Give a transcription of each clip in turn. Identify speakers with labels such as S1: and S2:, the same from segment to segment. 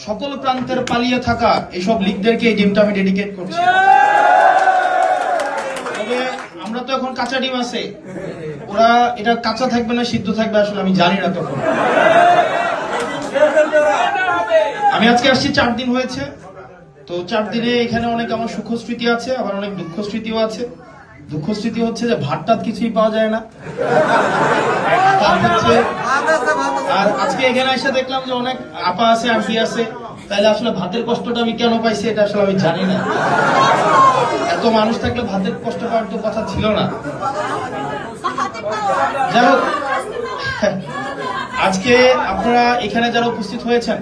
S1: সকল প্রান্তের পালিয়ে থাকা এইসব লীগদেরকে এই ডিমটা আমি ডেডিকেট করছি। তবে আমরা তো এখন কাঁচা ডিম আছে, ওরা এটা কাঁচা থাকবে না সিদ্ধ থাকবে আসলে আমি জানি না। তখন আমি আজকে আসছি 4 দিন হয়েছে, তো 4 দিনে এখানে অনেক আমার সুখ স্মৃতি আছে, আবার অনেক দুঃখ স্মৃতিও আছে। দুঃখ স্মৃতি হচ্ছে যে ভাতটাত কিছুই পাওয়া যায় না, আর আজকে এখানে এসে দেখলাম যে অনেক আপা আছে আন্টি আছে, তাইলে আসলে ভাতের কষ্টটা আমি কেন পাইছি এটা আসলে আমি জানি না। এত মানুষ থাকলে ভাতের কষ্ট পাওয়ার তো কথা ছিল না। যাই হোক, আজকে আপনারা এখানে যারা উপস্থিত হয়েছেন,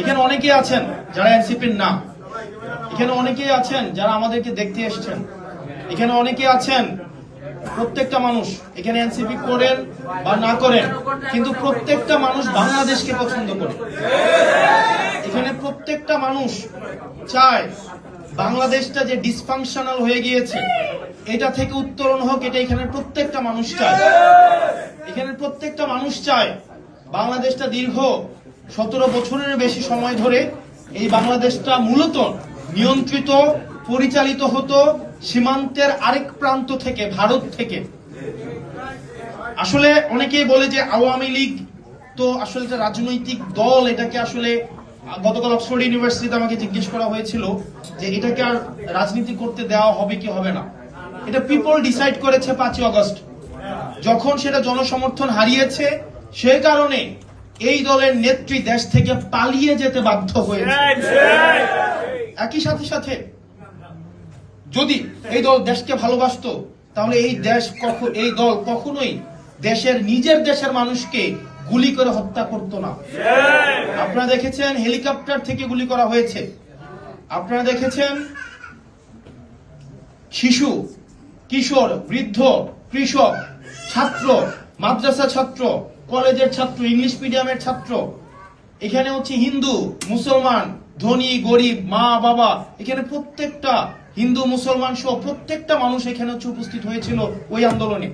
S1: এখানে অনেকেই আছেন যারা এনসিপির না, এখানে অনেকেই আছেন যারা আমাদেরকে দেখতে এসেছেন, এখানে অনেকেই আছেন প্রত্যেকটা মানুষ এখানে এনসিপি করেন বা না করেন, কিন্তু প্রত্যেকটা মানুষ বাংলাদেশকে পছন্দ করে। এখানে প্রত্যেকটা মানুষ চায় বাংলাদেশটা যে ডিসফাংশনাল হয়ে গিয়েছে এটা থেকে উত্তরণ হোক, এটা এখানে প্রত্যেকটা মানুষ চায়। এখানে প্রত্যেকটা মানুষ চায় বাংলাদেশটা দীর্ঘ 17 বছরের বেশি সময় ধরে এই বাংলাদেশটা মূলত নিয়ন্ত্রিত পরিচালিত হতো সীমান্তের আরেক প্রান্ত থেকে, ভারত থেকে। আসলে অনেকেই বলে যে আওয়ামী লীগ তো আসলে একটা রাজনৈতিক দল, এটাকে আসলে গতকাল অক্সফোর্ড ইউনিভার্সিটিতে আমাকে জিজ্ঞেস করা হয়েছিল যে এটাকে আর রাজনীতি করতে দেওয়া হবে কি হবে না। এটা পিপল ডিসাইড করেছে 5ই আগস্ট, যখন সেটা জনসমর্থন হারিয়েছে সেই কারণে এই দলের নেত্রী দেশ থেকে পালিয়ে যেতে বাধ্য হয়েছে। একই সাথে সাথে যদি এই দল দেশকে ভালোবাসতো তাহলে এই দল কখনোই নিজের দেশের মানুষকে গুলি করে হত্যা করতো না। আপনারা দেখেছেন হেলিকপ্টার থেকে গুলি করা হয়েছে, আপনারা দেখেছেন শিশু, কিশোর, বৃদ্ধ, কৃষক, ছাত্র, মাদ্রাসা ছাত্র, কলেজের ছাত্র, ইংলিশ মিডিয়ামের ছাত্র, এখানে হচ্ছে হিন্দু, মুসলমান, ধনী, গরিব, মা, বাবা, এখানে প্রত্যেকটা হিন্দু মুসলমান সহ প্রত্যেকটা মানুষ এখানে হচ্ছে উপস্থিত হয়েছিল ওই আন্দোলনে।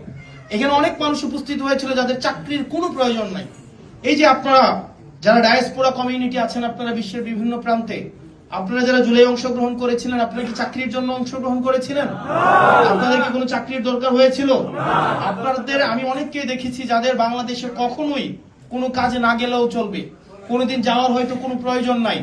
S1: এখানে অনেক মানুষ উপস্থিত হয়েছিল যাদের চাকরির কোনো প্রয়োজন নাই। এই যে আপনারা যারা ডায়াসপোরা কমিউনিটি আছেন, আপনারা বিশ্বের বিভিন্ন প্রান্তে, আপনারা যারা জুলাই অংশগ্রহণ করেছিলেন, আপনারা কি চাকরির জন্য অংশগ্রহণ করেছিলেন? আপনাদের কি কোনো চাকরির দরকার হয়েছিল? আপনাদের আমি অনেককে দেখেছি যাদের বাংলাদেশে কখনোই কোনো কাজে না গেলেও চলবে, কোনোদিন যাওয়ার হয়তো কোনো প্রয়োজন নাই।